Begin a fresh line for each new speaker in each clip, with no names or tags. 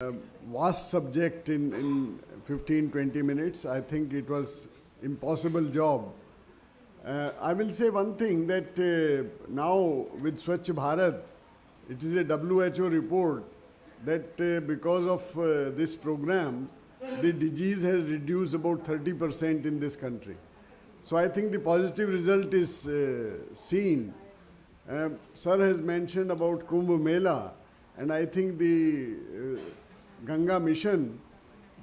Vast subject in 15, 20 minutes. I think it was impossible job. I will say one thing that now with Swachh Bharat, it is a WHO report that because of this program, the disease has reduced about 30% in this country. So I think the positive result is seen. Sir has mentioned about Kumbh Mela, and I think the Ganga Mission,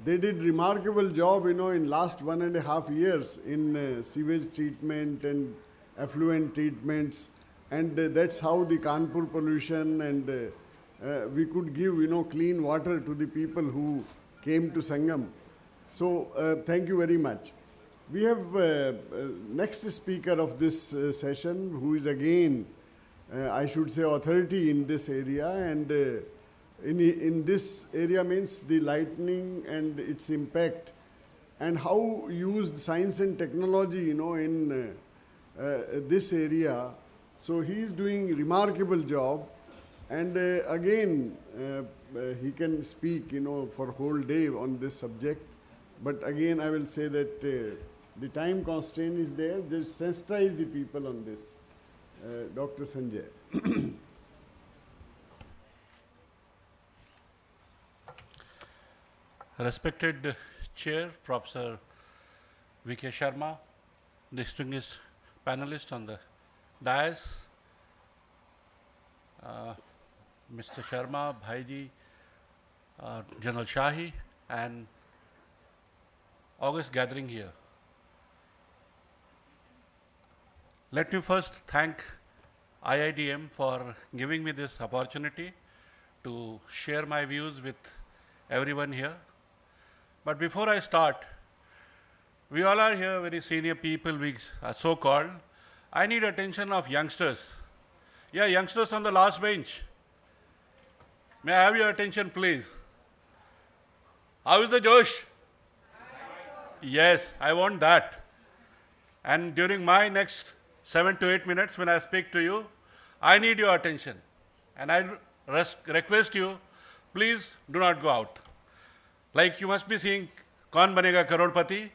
they did remarkable job, in last 1.5 years in sewage treatment and effluent treatments, and that's how the Kanpur pollution and we could give, clean water to the people who came to Sangam. So thank you very much. We have next speaker of this session, who is again, I should say, authority in this area, and in this area means the lightning and its impact, and how used science and technology, in this area. So he is doing remarkable job, and again he can speak, for whole day on this subject. But again, I will say that the time constraint is there. Just sensitize the people on this. Dr. Sanjay.
Respected Chair, Professor V.K. Sharma, distinguished panelists on the dais, Mr. Sharma, Bhaiji, General Shahi, and august gathering here. Let me first thank IIDM for giving me this opportunity to share my views with everyone here. But before I start, we all are here very senior people, we are so-called. I need attention of youngsters. Yeah, youngsters on the last bench. May I have your attention, please? How is the Josh? Yes, I want that. And during my next 7 to 8 minutes when I speak to you, I need your attention. And I request you, please do not go out. Like you must be seeing Kaun Banega Karodpati.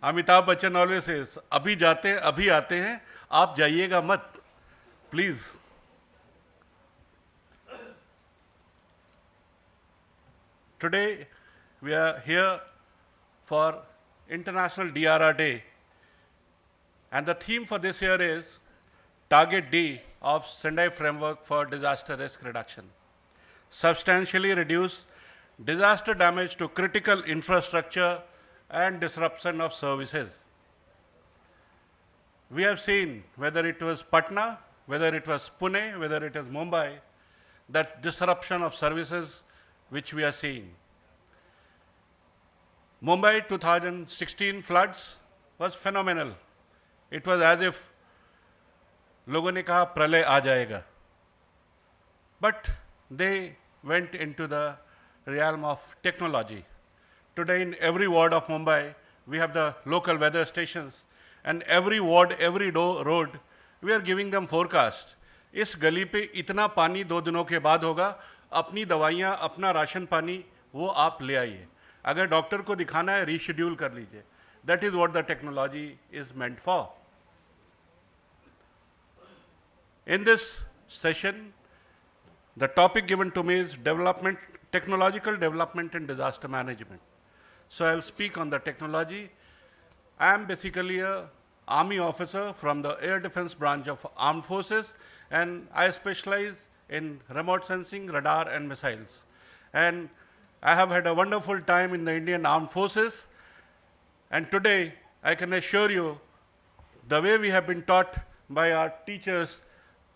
Amitabh Bachchan always says, Abhi jate, abhi aate hain, aap jaiyega mat. Please. Today, we are here for International DRR Day. And the theme for this year is Target D of Sendai Framework for Disaster Risk Reduction. Substantially reduce disaster damage to critical infrastructure and disruption of services. We have seen, whether it was Patna, whether it was Pune, whether it is Mumbai, that disruption of services which we are seeing. Mumbai 2016 floods was phenomenal. It was as if लोगों ने कहा प्रलय आ जाएगा. But they went into the realm of technology. Today in every ward of Mumbai, we have the local weather stations, and every ward, every road, we are giving them forecast. इस गली पे इतना पानी 2 दिनों के बाद होगा, अपनी दवाइयाँ, अपना राशन पानी वो आप ले आइए. अगर डॉक्टर को दिखाना है, रीशेड्यूल कर लीजिए. That is what the technology is meant for. In this session, the topic given to me is technological development and disaster management. So I'll speak on the technology. I am basically an army officer from the Air Defense branch of Armed Forces, and I specialize in remote sensing, radar, and missiles. And I have had a wonderful time in the Indian Armed Forces. And today, I can assure you, the way we have been taught by our teachers,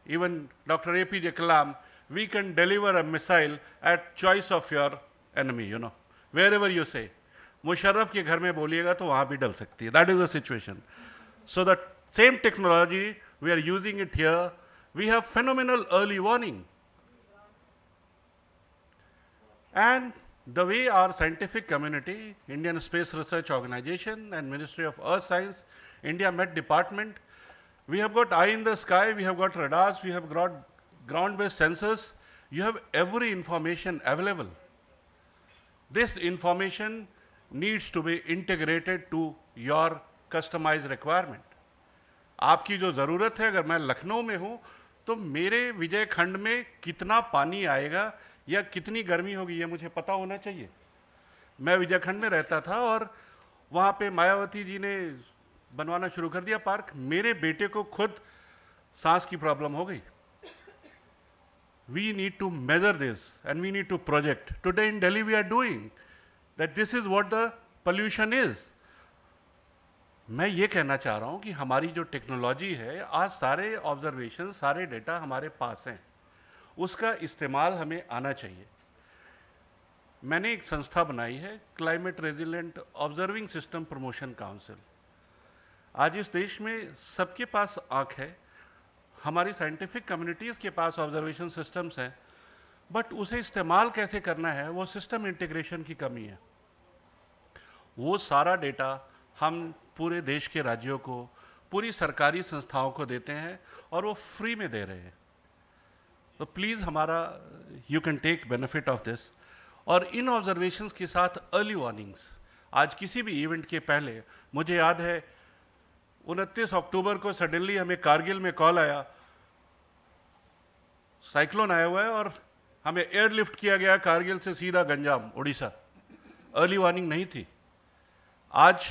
even Dr. APJ Kalam, we can deliver a missile at choice of your enemy, wherever you say. Musharraf ke ghar mein boliyega to wahan bhi dal sakti hai. That is the situation. So the same technology, we are using it here. We have phenomenal early warning. And the way our scientific community, Indian Space Research Organization and Ministry of Earth Science, India Met Department, we have got eye in the sky, we have got radars, we have got ground-based sensors. You have every information available. This information needs to be integrated to your customized requirement. आपकी जो ज़रूरत है, अगर मैं लखनऊ में हूँ तो मेरे विजय खंड में कितना पानी आएगा या कितनी गर्मी होगी ये मुझे पता होना चाहिए। मैं विजय खंड में रहता था और वहाँ पे मायावती जी ने बनवाना शुरू कर दिया पार्क। मेरे बेटे को खुद सांस की प्रॉब्लम हो गई। We need to measure this and we need to project. Today in Delhi we are doing that. This is what the pollution is. मैं ये कहना चाह रहा हूँ कि हमारी जो टेक्नोलॉजी है, आज सारे ऑब्जर्वेशन, सारे डेटा हमारे पास हैं, उसका इस्तेमाल हमें आना चाहिए। मैंने एक संस्था बनाई है, climate resilient observing system promotion council. आज इस देश में सबके पास आँख है, हमारी साइंटिफिक कम्युनिटीज़ के पास ऑब्जर्वेशन सिस्टम्स हैं, बट उसे इस्तेमाल कैसे करना है, वो सिस्टम इंटीग्रेशन की कमी है। वो सारा डेटा हम पूरे देश के राज्यों को, पूरी सरकारी संस्थाओं को देते हैं और वो फ्री में दे रहे हैं। तो प्लीज़ हमारा, you can take benefit of this. और इन ऑब्जर्वेशंस के साथ अर्ली वार्निंग्स। आज किसी भी इवेंट के पहले, मुझे याद है 29 अक्टूबर को सडनली हमें कारगिल में कॉल आया, साइक्लोन आया हुआ है और हमें एयरलिफ्ट किया गया कारगिल से सीधा गंजाम, उड़ीसा। अर्ली वार्निंग नहीं थी। आज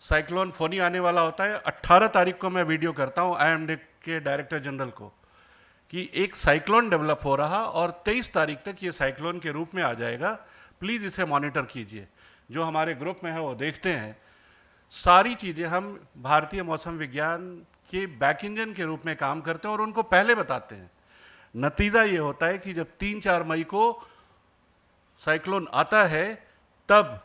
साइक्लोन फोनी आने वाला होता है। 18 तारीख को मैं वीडियो करता हूँ IMD के डायरेक्टर जनरल को कि एक साइक्लोन डेवलप हो रहा और 23 तारीख तक ये साइक्लोन के रूप में आ जाएगा, प्लीज़ इसे मॉनिटर कीजिए। जो हमारे ग्रुप में है वो देखते हैं। सारी चीज़ें हम भारतीय मौसम विज्ञान के बैक इंजन के रूप में काम करते हैं और उनको पहले बताते हैं। नतीजा ये होता है कि जब 3-4 मई को साइक्लोन आता है, तब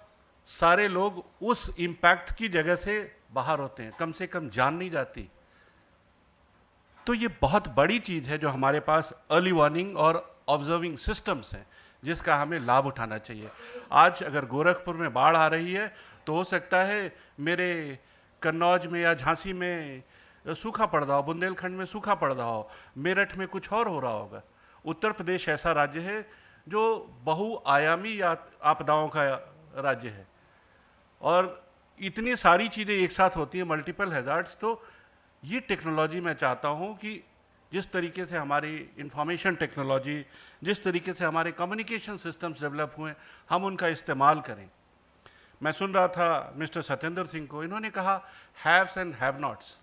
सारे लोग उस इम्पैक्ट की जगह से बाहर होते हैं, कम से कम जान नहीं जाती। तो ये बहुत बड़ी चीज़ है जो हमारे पास अर्ली वार्निंग और ऑब्जर्विंग सिस्टम्स हैं, जिसका हमें लाभ उठाना चाहिए। आज अगर गोरखपुर में बाढ़ आ रही है तो हो सकता है मेरे कन्नौज में या झांसी में सूखा पड़ रहा हो, बुंदेलखंड में सूखा पड़ रहा हो, मेरठ में कुछ और हो रहा होगा। उत्तर प्रदेश ऐसा राज्य है जो बहुआयामी आपदाओं का राज्य है और इतनी सारी चीज़ें एक साथ होती हैं, मल्टीपल हैजार्ड्स। तो ये टेक्नोलॉजी मैं चाहता हूँ कि जिस तरीके से हमारी इंफॉर्मेशन टेक्नोलॉजी, जिस तरीके से हमारे कम्युनिकेशन सिस्टम्स डेवलप हुए, हम उनका इस्तेमाल करें। मैं सुन रहा था मिस्टर सत्येंद्र सिंह को, इन्होंने कहा हैव्स एंड हैव नॉट्स।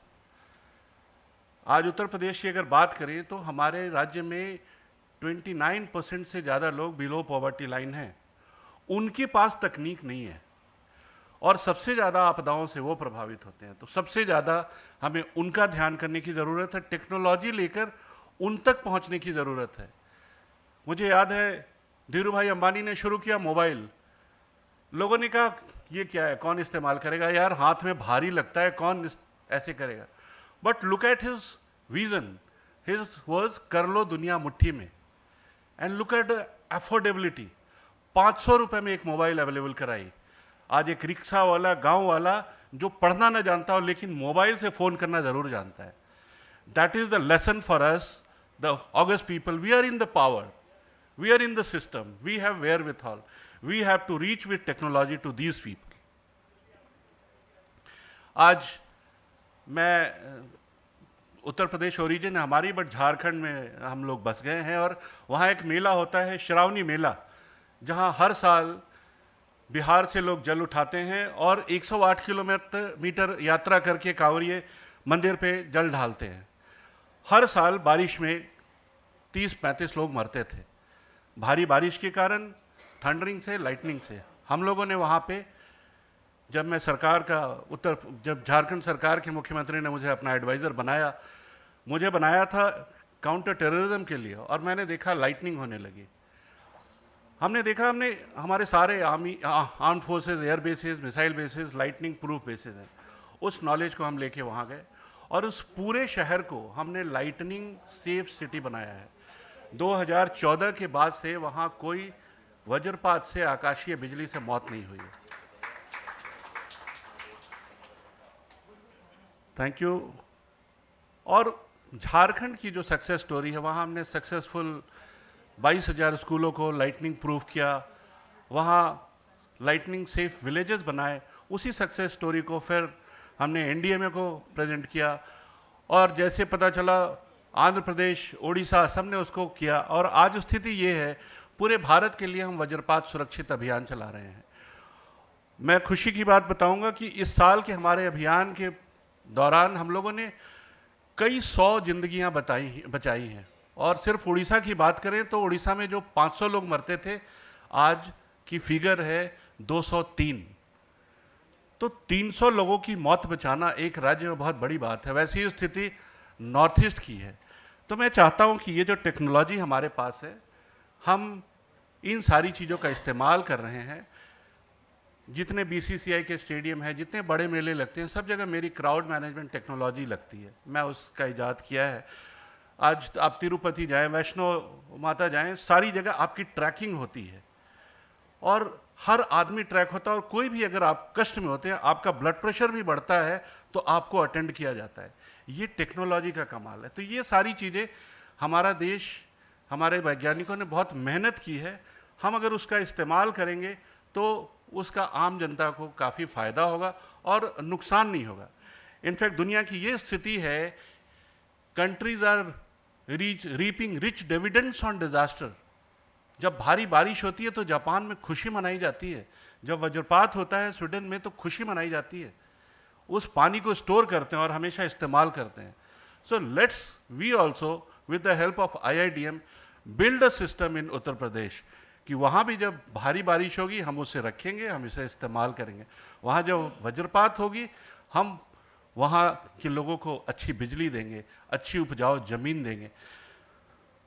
आज उत्तर प्रदेश की अगर बात करें तो हमारे राज्य में 29% से ज़्यादा लोग बिलो पॉवर्टी लाइन हैं। उनके पास तकनीक नहीं है और सबसे ज़्यादा आपदाओं से वो प्रभावित होते हैं। तो सबसे ज़्यादा हमें उनका ध्यान करने की ज़रूरत है, टेक्नोलॉजी लेकर उन तक पहुंचने की ज़रूरत है। मुझे याद है धीरू भाई अंबानी ने शुरू किया मोबाइल। लोगों ने कहा ये क्या है, कौन इस्तेमाल करेगा, यार हाथ में भारी लगता है, कौन ऐसे करेगा। But look at his vision, his words, कर लो दुनिया मुट्ठी में। And look at affordability. 500 रुपये में एक मोबाइल अवेलेबल कराई। आज एक रिक्शा वाला, गांव वाला जो पढ़ना ना जानता हो लेकिन मोबाइल से फ़ोन करना ज़रूर जानता है। That is the lesson for us, the august people. We are in the power, we are in the system, we have wherewithal, we have to reach with technology to these people. आज मैं Uttar Pradesh origin हमारी, but Jharkhand में हम लोग बस गए हैं और वहाँ एक मेला होता है, श्रावणी मेला, जहाँ हर साल बिहार से लोग जल उठाते हैं और 108 किलोमीटर यात्रा करके कांवरिये मंदिर पे जल ढालते हैं। हर साल बारिश में 30-35 लोग मरते थे, भारी बारिश के कारण, थंडरिंग से, लाइटनिंग से। हम लोगों ने वहाँ पे, जब मैं सरकार का जब झारखंड सरकार के मुख्यमंत्री ने मुझे अपना एडवाइज़र बनाया, मुझे बनाया था काउंटर टेररिज्म के लिए, और मैंने देखा लाइटनिंग होने लगी। हमने देखा, हमने हमारे सारे armed forces, air bases, missile basis, lightning proof basis हैं। उस नॉलेज को हम लेके वहाँ गए और उस पूरे शहर को हमने लाइटनिंग सेफ सिटी बनाया है। 2014 के बाद से वहाँ कोई वज्रपात से, आकाशीय बिजली से मौत नहीं हुई है। Thank you. और झारखंड की जो सक्सेस स्टोरी है, वहाँ हमने सक्सेसफुल 22,000 स्कूलों को लाइटनिंग प्रूफ किया। वहाँ लाइटनिंग सेफ विलेजेस बनाए। उसी सक्सेस स्टोरी को फिर हमने एनडीएमए को प्रेजेंट किया, और जैसे पता चला आंध्र प्रदेश, ओडिशा, सब ने उसको किया, और आज स्थिति ये है पूरे भारत के लिए हम वज्रपात सुरक्षित अभियान चला रहे हैं। मैं खुशी की बात बताऊंगा कि इस साल के हमारे अभियान के दौरान हम लोगों ने कई 100 जिंदगियां बचाई हैं। और सिर्फ उड़ीसा की बात करें तो उड़ीसा में जो 500 लोग मरते थे, आज की फिगर है 203। तो 300 लोगों की मौत बचाना एक राज्य में बहुत बड़ी बात है। वैसी ही स्थिति नॉर्थ ईस्ट की है। तो मैं चाहता हूं कि ये जो टेक्नोलॉजी हमारे पास है, हम इन सारी चीज़ों का इस्तेमाल कर रहे हैं। जितने बीसीसीआई के स्टेडियम है, जितने बड़े मेले लगते हैं, सब जगह मेरी क्राउड मैनेजमेंट टेक्नोलॉजी लगती है। मैं उसका इजाद किया है। आज आप तिरुपति जाएं, वैष्णो माता जाएं, सारी जगह आपकी ट्रैकिंग होती है और हर आदमी ट्रैक होता है। और कोई भी अगर आप कष्ट में होते हैं, आपका ब्लड प्रेशर भी बढ़ता है, तो आपको अटेंड किया जाता है। ये टेक्नोलॉजी का कमाल है। तो ये सारी चीज़ें हमारा देश, हमारे वैज्ञानिकों ने बहुत मेहनत की है। हम अगर उसका इस्तेमाल करेंगे तो उसका आम जनता को काफ़ी फ़ायदा होगा और नुकसान नहीं होगा। इनफैक्ट दुनिया की ये स्थिति है, countries are reaping rich dividends on disaster. जब भारी बारिश होती है तो जापान में खुशी मनाई जाती है, जब वज्रपात होता है स्वीडन में तो खुशी मनाई जाती है। उस पानी को स्टोर करते हैं और हमेशा इस्तेमाल करते हैं। So let's we also with the help of IIDM build a system in Uttar Pradesh कि वहाँ भी जब भारी बारिश होगी हम उसे रखेंगे, हम इसे इस्तेमाल करेंगे। वहाँ जब वज्रपात होगी हम वहाँ के लोगों को अच्छी बिजली देंगे, अच्छी उपजाऊ जमीन देंगे।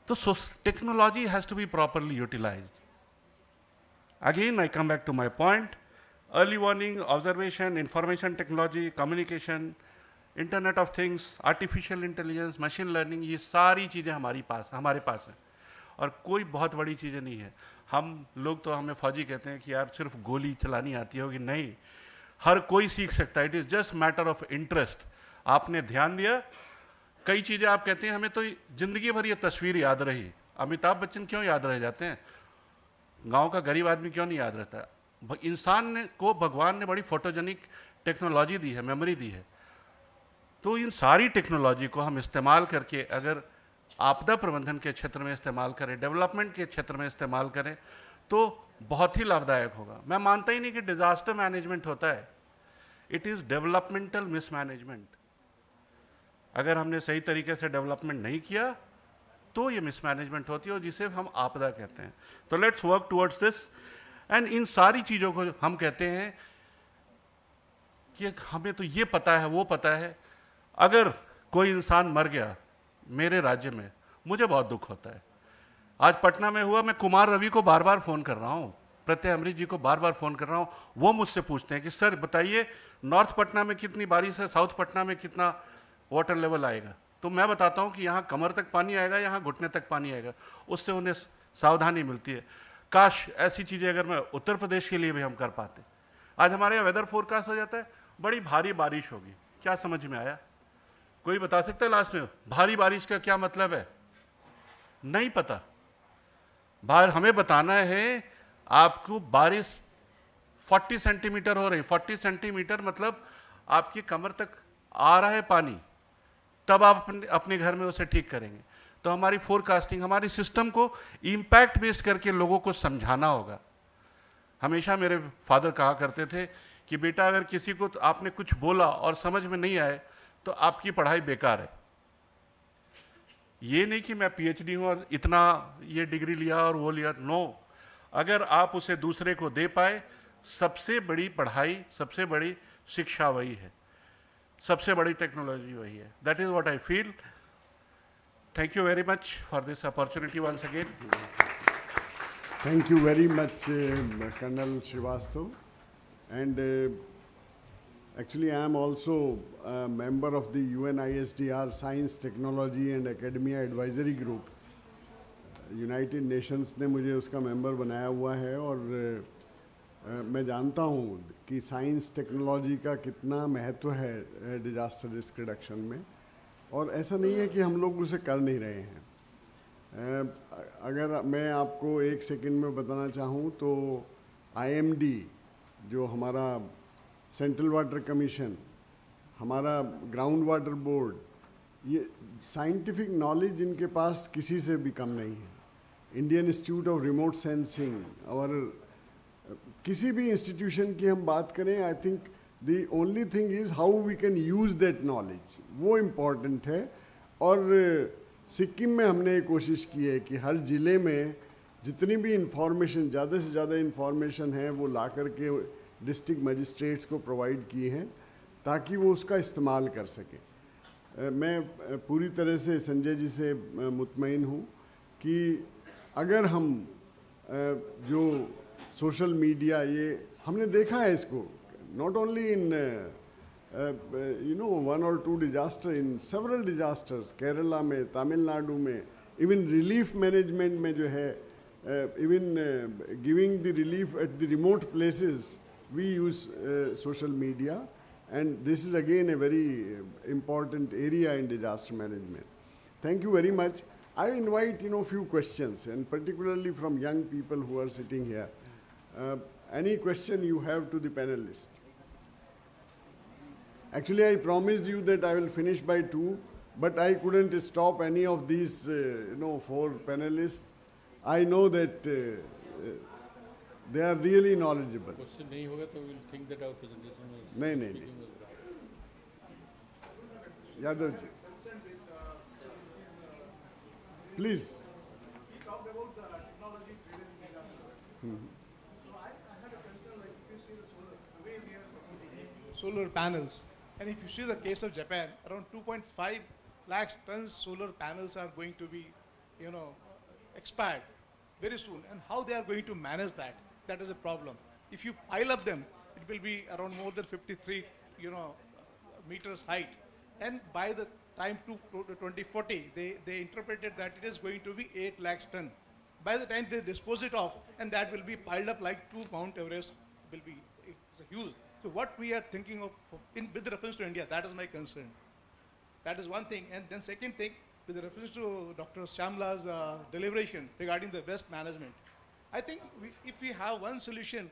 तो technology has to be properly utilised. Again I come back to my point, early warning, observation, information technology, communication, internet of things, artificial intelligence, machine learning, ये सारी चीज़ें हमारे पास हैं और कोई बहुत बड़ी चीज़ें नहीं है। हम लोग तो हमें फौजी कहते हैं कि यार सिर्फ गोली चलानी आती होगी, नहीं, हर कोई सीख सकता है। It is just matter of interest. आपने ध्यान दिया, कई चीज़ें आप कहते हैं हमें तो जिंदगी भर ये तस्वीर याद रही। अमिताभ बच्चन क्यों याद रह जाते हैं? गांव का गरीब आदमी क्यों नहीं याद रहता? इंसान को भगवान ने बड़ी फोटोजेनिक टेक्नोलॉजी दी है, मेमोरी दी है। तो इन सारी टेक्नोलॉजी को हम इस्तेमाल करके अगर आपदा प्रबंधन के क्षेत्र में इस्तेमाल करें, डेवलपमेंट के क्षेत्र में इस्तेमाल करें, तो बहुत ही लाभदायक होगा। मैं मानता ही नहीं कि डिजास्टर मैनेजमेंट होता है, इट इज़ डेवलपमेंटल मिसमैनेजमेंट। अगर हमने सही तरीके से डेवलपमेंट नहीं किया तो ये मिसमैनेजमेंट होती है और जिसे हम आपदा कहते हैं। तो let's work towards this. And in सारी चीज़ों को हम कहते हैं कि हमें तो ये पता है, वो पता है। अगर कोई इंसान मर गया मेरे राज्य में, मुझे बहुत दुख होता है। आज पटना में हुआ, मैं कुमार रवि को बार बार फ़ोन कर रहा हूँ, प्रत्यय अमृत जी को बार बार फ़ोन कर रहा हूँ। वो मुझसे पूछते हैं कि सर बताइए नॉर्थ पटना में कितनी बारिश है, साउथ पटना में कितना वाटर लेवल आएगा। तो मैं बताता हूँ कि यहाँ कमर तक पानी आएगा, यहाँ घुटने तक पानी आएगा। उससे उन्हें सावधानी मिलती है। काश ऐसी चीज़ें अगर मैं उत्तर प्रदेश के लिए भी हम कर पाते। आज हमारे यहाँ वेदर फोरकास्ट हो जाता है, बड़ी भारी बारिश होगी। क्या समझ में आया? कोई बता सकता है लास्ट में भारी बारिश का क्या मतलब है? नहीं पता। बाहर हमें बताना है आपको बारिश 40 सेंटीमीटर हो रही, 40 सेंटीमीटर मतलब आपकी कमर तक आ रहा है पानी, तब आप अपने घर में उसे ठीक करेंगे। तो हमारी फोरकास्टिंग, हमारी सिस्टम को इम्पैक्ट बेस्ड करके लोगों को समझाना होगा। हमेशा मेरे फादर कहा करते थे कि बेटा अगर किसी को तो आपने कुछ बोला और समझ में नहीं आए तो आपकी पढ़ाई बेकार है। ये नहीं कि मैं PhD हूँ और इतना ये डिग्री लिया और वो लिया, नो। अगर आप उसे दूसरे को दे पाए, सबसे बड़ी पढ़ाई, सबसे बड़ी शिक्षा वही है, सबसे बड़ी टेक्नोलॉजी वही है। That is what I feel. Thank you very much for this opportunity once again.
Thank you very much, Colonel Srivastav. And actually, I am also a member of the UNISDR Science, Technology and Academia Advisory Group. United Nations ने मुझे उसका member बनाया हुआ है और मैं जानता हूँ कि साइंस टेक्नोलॉजी का कितना महत्व है डिजास्टर रिस्क रिडक्शन में। और ऐसा नहीं है कि हम लोग उसे कर नहीं रहे हैं। अगर मैं आपको एक सेकंड में बताना चाहूँ तो IMD जो हमारा सेंट्रल वाटर कमीशन, हमारा ग्राउंड वाटर बोर्ड, ये साइंटिफिक नॉलेज इनके पास किसी से भी कम नहीं है. Indian institute of remote sensing और किसी भी इंस्टीट्यूशन की हम बात करें, I think the only thing is how we can use that knowledge, वो इम्पॉर्टेंट है. और सिक्किम में हमने ये कोशिश की है कि हर ज़िले में जितनी भी इंफॉर्मेशन, ज़्यादा से ज़्यादा इंफॉर्मेशन है वो ला करके डिस्ट्रिक्ट मजिस्ट्रेट्स को प्रोवाइड किए हैं ताकि वो उसका इस्तेमाल कर सकें. मैं पूरी तरह से संजय जी से मुतमईन हूँ कि अगर हम जो सोशल मीडिया, ये हमने देखा है इसको नॉट ओनली इन वन और two disaster, in several disasters, Kerala में, तमिलनाडु में, इवन रिलीफ मैनेजमेंट में जो है, even giving the relief at the remote places, we use social media, and this is again a very important area in disaster management. Thank you very much. I invite few questions, and particularly from young people who are sitting here. Any question you have to the panelists? Actually, I promised you that I will finish by 2, but I couldn't stop any of these 4 panelists. I know that they are really knowledgeable.
Question नहीं होगा तो we'll think that our presentation was
नहीं. Yadav ji, please.
We talked about the technology driven disaster. So I had a concern, like if you see the solar, the way we are promoting solar panels, and if you see the case of Japan, around 2.5 lakhs tons solar panels are going to be, expired very soon, and how they are going to manage that? That is a problem. If you pile up them, it will be around more than 53, meters height. And by the time to 2040, they interpreted that it is going to be 8 lakhs ton. By the time they dispose it off, and that will be piled up like 2 Mount Everest, it's a huge. So what we are thinking of with reference to India, that is my concern. That is one thing. And then second thing, with reference to Dr. Shyamla's deliberation regarding the waste management, I think if we have one solution,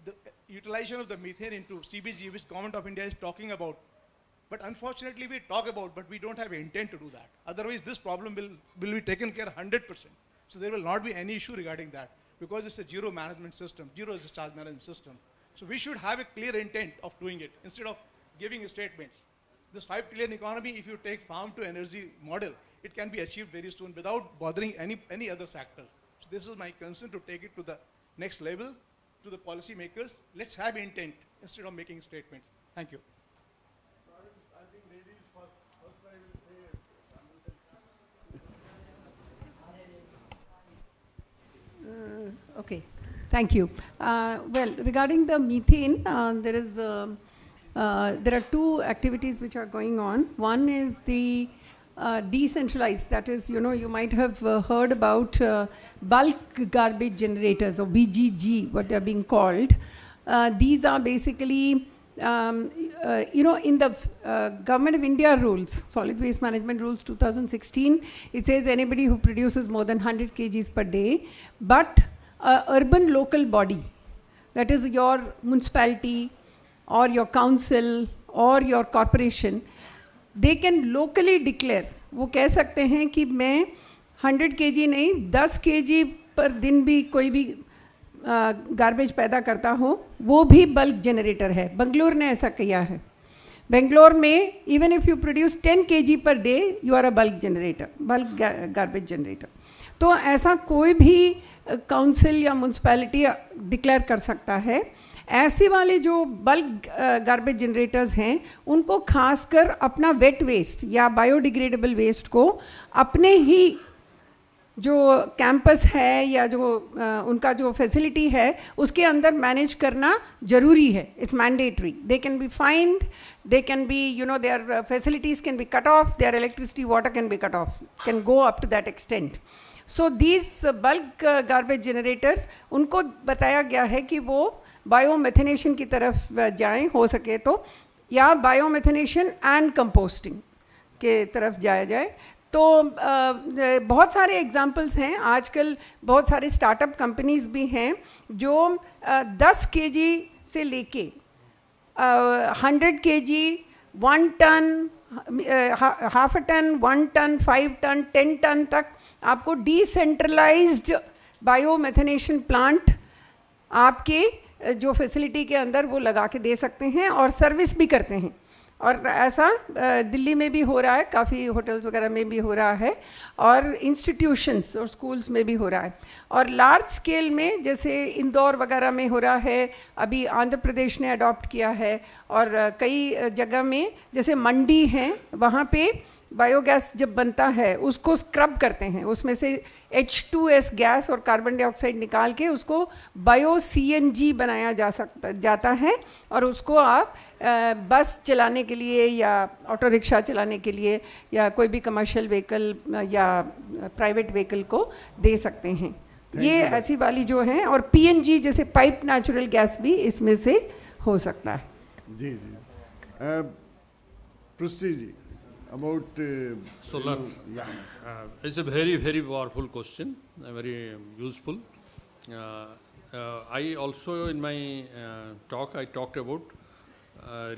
the utilization of the methane into CBG, which Government of India is talking about, but unfortunately we talk about, but we don't have intent to do that. Otherwise this problem will be taken care 100%. So there will not be any issue regarding that, because it's a zero management system, zero discharge management system. So we should have a clear intent of doing it instead of giving statements. This 5 trillion economy, if you take farm to energy model, it can be achieved very soon without bothering any other sector. So this is my concern, to take it to the next level, to the policy makers. Let's have intent instead of making statements. Thank you.
I think ladies first. First I will say.
Okay, thank you. Well, regarding the methane, there are 2 activities which are going on. One is the decentralized, that is, you might have heard about bulk garbage generators, or BGG, what they are being called. These are basically, in the Government of India rules, Solid Waste Management Rules 2016, it says anybody who produces more than 100 kgs per day, but urban local body, that is your municipality or your council or your corporation, they can locally declare, वो कह सकते हैं कि मैं 100 kg नहीं 10 kg पर दिन भी कोई भी गार्बेज पैदा करता हो, वो भी बल्क जनरेटर है. बेंगलोर ने ऐसा किया है. बेंगलोर में even if you produce 10 kg per day, you are a bulk generator, bulk garbage generator. तो ऐसा कोई भी काउंसिल या म्यूनसिपैलिटी डिक्लेयर कर सकता है. ऐसे वाले जो बल्क गार्बेज जनरेटर्स हैं, उनको खासकर अपना वेट वेस्ट या बायोडिग्रेडेबल वेस्ट को अपने ही जो कैंपस है या जो उनका जो फैसिलिटी है उसके अंदर मैनेज करना ज़रूरी है. It's mandatory. They can be fined, they can be their facilities can be cut off, their electricity water can be cut off, can go up to that extent. So these bulk garbage generators, उनको बताया गया है कि वो बायोमेथनेशन की तरफ जाएं हो सके तो, या बायोमेथनेशन एंड कंपोस्टिंग के तरफ जाया जाए. तो बहुत सारे एग्जाम्पल्स हैं आजकल, बहुत सारे स्टार्टअप कंपनीज भी हैं जो 10 kg से लेके 100 kg, 1 ton, half a ton, 1 ton, 5 ton, 10 ton तक आपको डिसेंट्रलाइज्ड बायोमेथनेशन प्लांट आपके जो फैसिलिटी के अंदर वो लगा के दे सकते हैं और सर्विस भी करते हैं। और ऐसा दिल्ली में भी हो रहा है, काफ़ी होटल्स वगैरह में भी हो रहा है, और इंस्टीट्यूशंस और स्कूल्स में भी हो रहा है। और लार्ज स्केल में जैसे इंदौर वगैरह में हो रहा है, अभी आंध्र प्रदेश ने अडॉप्ट किया है, और कई जगह में जैसे मंडी हैं वहाँ पे बायोगैस जब बनता है उसको स्क्रब करते हैं, उसमें से H2S गैस और कार्बन डाइऑक्साइड निकाल के उसको बायो CNG बनाया जाता है, और उसको आप बस चलाने के लिए या ऑटो रिक्शा चलाने के लिए या कोई भी कमर्शियल व्हीकल या प्राइवेट व्हीकल को दे सकते हैं। ये ऐसी वाली जो हैं, और PNG जैसे पाइप नेचुरल गैस भी इसमें से हो सकता है।
जी जी। पृथ्वी जी, about
solar. It's a very, very powerful question, very useful. I also, in my talk, I talked about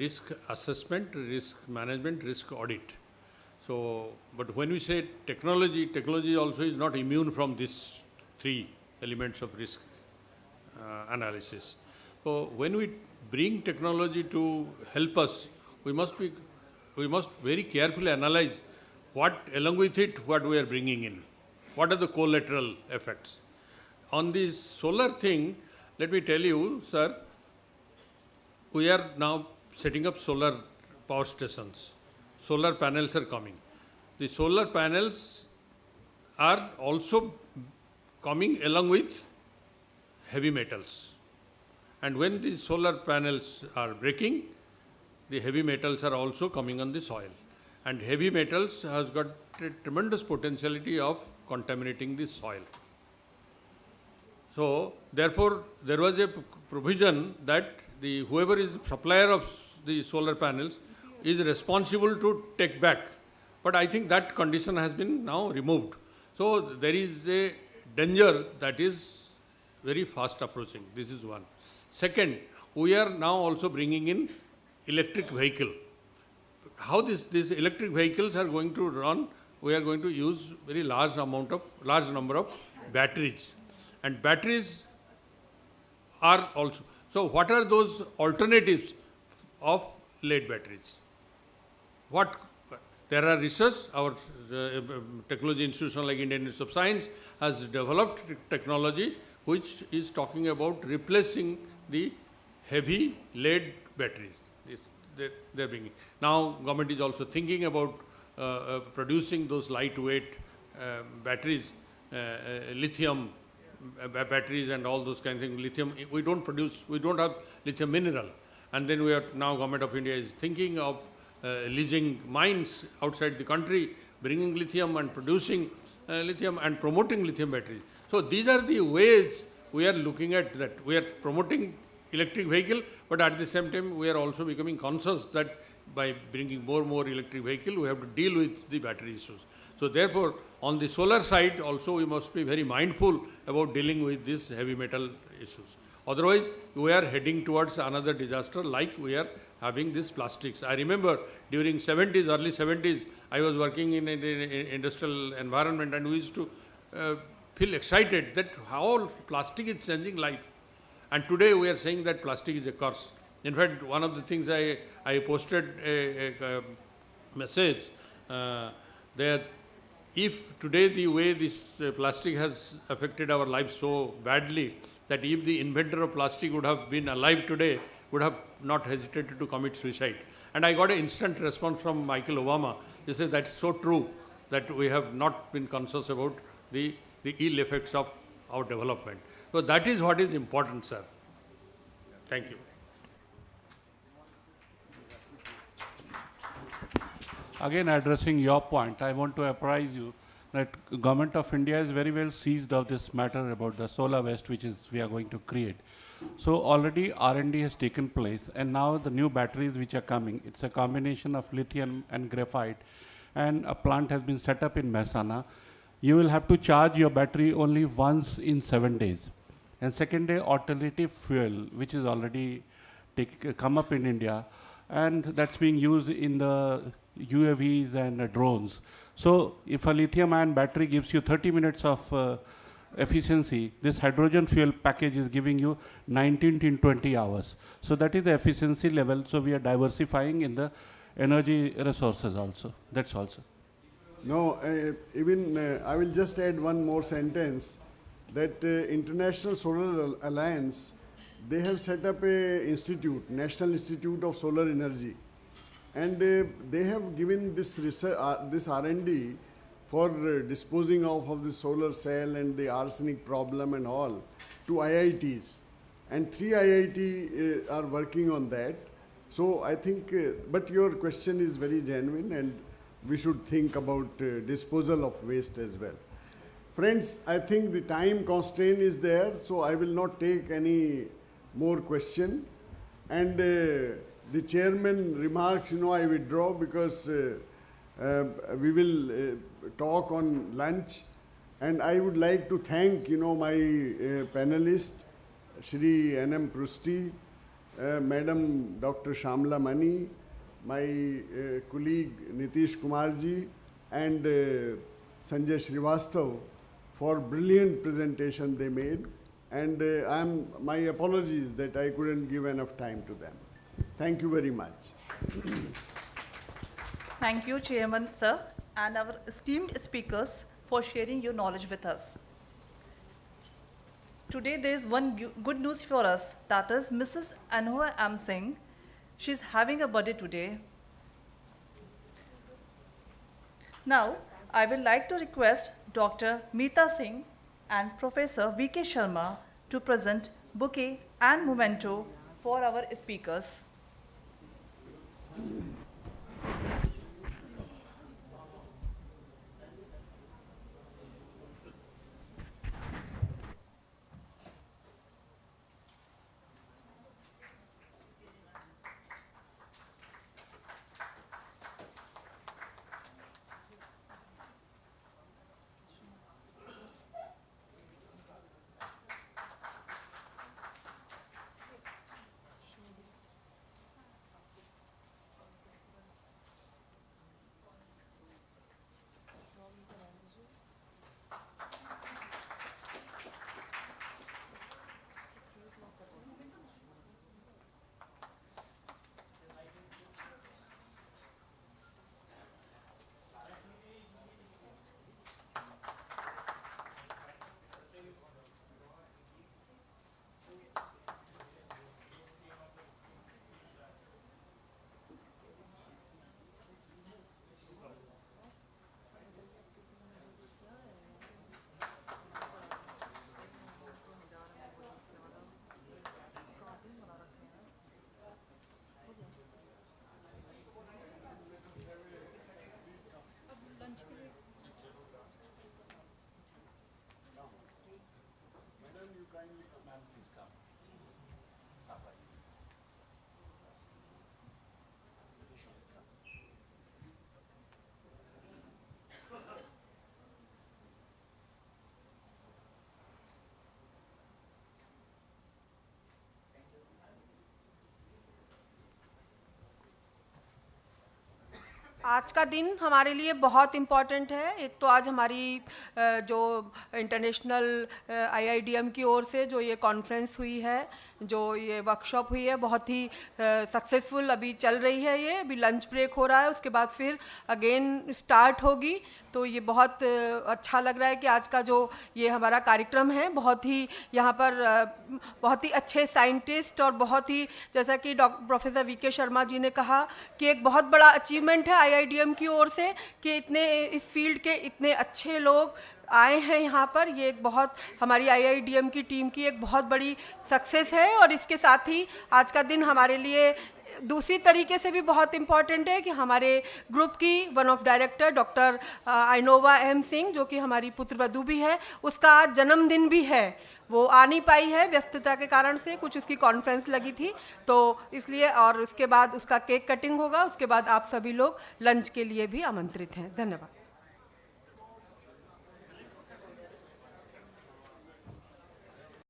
risk assessment, risk management, risk audit. So, but when we say technology, technology also is not immune from these 3 elements of risk analysis. So, when we bring technology to help us, we must very carefully analyze what, along with it, what we are bringing in. What are the collateral effects? On this solar thing, let me tell you, sir, we are now setting up solar power stations. Solar panels are coming. The solar panels are also coming along with heavy metals. And when these solar panels are breaking, the heavy metals are also coming on the soil, and heavy metals has got a tremendous potentiality of contaminating the soil. So therefore, there was a provision that whoever is the supplier of the solar panels is responsible to take back. But I think that condition has been now removed. So there is a danger that is very fast approaching. This is one. Second, we are now also bringing in electric vehicle. How these electric vehicles are going to run? We are going to use very large number of batteries, and batteries are also. So what are those alternatives of lead batteries? What there are research. Our technology institution like Indian Institute of Science has developed technology which is talking about replacing the heavy lead batteries. They're bringing. Now government is also thinking about producing those lightweight batteries, lithium batteries and all those kind of things. Lithium, we don't have lithium mineral. And then now government of India is thinking of leasing mines outside the country, bringing lithium and producing lithium and promoting lithium batteries. So these are the ways we are looking at that. We are promoting electric vehicle, but at the same time we are also becoming conscious that by bringing more and more electric vehicle, we have to deal with the battery issues. So therefore, on the solar side also we must be very mindful about dealing with these heavy metal issues. Otherwise, we are heading towards another disaster like we are having these plastics. I remember during early 70s, I was working in an industrial environment, and we used to feel excited that how plastic is changing life. And today we are saying that plastic is a curse. In fact, one of the things I posted a message that if today the way this plastic has affected our lives so badly, that if the inventor of plastic would have been alive today, would have not hesitated to commit suicide. And I got an instant response from Michael Obama. He says that's so true, that we have not been conscious about the ill effects of our development. So that is what is important, sir. Thank you.
Again, addressing your point, I want to apprise you that Government of India is very well seized of this matter about the solar waste which is we are going to create. So already R&D has taken place, and now the new batteries which are coming, it's a combination of lithium and graphite, and a plant has been set up in Mehsana, you will have to charge your battery only once in 7 days. And second day, alternative fuel, which is already come up in India, and that's being used in the UAVs and drones. So if a lithium-ion battery gives you 30 minutes of efficiency, this hydrogen fuel package is giving you 19 to 20 hours. So that is the efficiency level. So we are diversifying in the energy resources also. That's also.
No, I will just add one more sentence, that International Solar Alliance, they have set up a institute, National Institute of Solar Energy, and they have given this research, this R&D for disposing of the solar cell and the arsenic problem and all to IITs, and 3 IIT are working on that. So I think, but your question is very genuine, and we should think about disposal of waste as well. Friends, I think the time constraint is there, so I will not take any more question. And the chairman remarks, I withdraw, because we will talk on lunch. And I would like to thank, my panelist, Shri N.M. Prusti, Madam Dr. Shamla Mani, my colleague Nitish Kumarji, and Sanjay Srivastav for brilliant presentation they made. And my apologies that I couldn't give enough time to them. Thank you very much.
Thank you, Chairman, sir, and our esteemed speakers for sharing your knowledge with us. Today, there is one good news for us, that is Mrs. Anua M. Singh. She's having a birthday today. Now, I would like to request Dr. Meeta Singh and Professor V.K. Sharma to present bouquet and memento for our speakers.
आज का दिन हमारे लिए बहुत important है। एक तो आज हमारी जो इंटरनेशनल IIDM की ओर से जो ये कॉन्फ्रेंस हुई है, जो ये वर्कशॉप हुई है, बहुत ही सक्सेसफुल अभी चल रही है। ये अभी लंच ब्रेक हो रहा है, उसके बाद फिर अगेन स्टार्ट होगी। तो ये बहुत अच्छा लग रहा है कि आज का जो ये हमारा कार्यक्रम है, बहुत ही यहाँ पर बहुत ही अच्छे साइंटिस्ट और बहुत ही, जैसा कि प्रोफेसर V.K. शर्मा जी ने कहा कि एक बहुत बड़ा अचीवमेंट है IIDM की ओर से कि इतने इस फील्ड के इतने अच्छे लोग आए हैं यहाँ पर। ये एक बहुत हमारी IIDM की टीम की एक बहुत बड़ी सक्सेस है। और इसके साथ ही आज का दिन हमारे लिए दूसरी तरीके से भी बहुत इम्पॉर्टेंट है कि हमारे ग्रुप की वन ऑफ डायरेक्टर डॉक्टर आइनोवा एम सिंह, जो कि हमारी पुत्रवधू भी है, उसका आज जन्मदिन भी है। वो आ नहीं पाई है व्यस्तता के कारण से, कुछ उसकी कॉन्फ्रेंस लगी थी तो इसलिए, और उसके बाद उसका केक कटिंग होगा, उसके बाद आप सभी लोग लंच के लिए भी आमंत्रित हैं। धन्यवाद।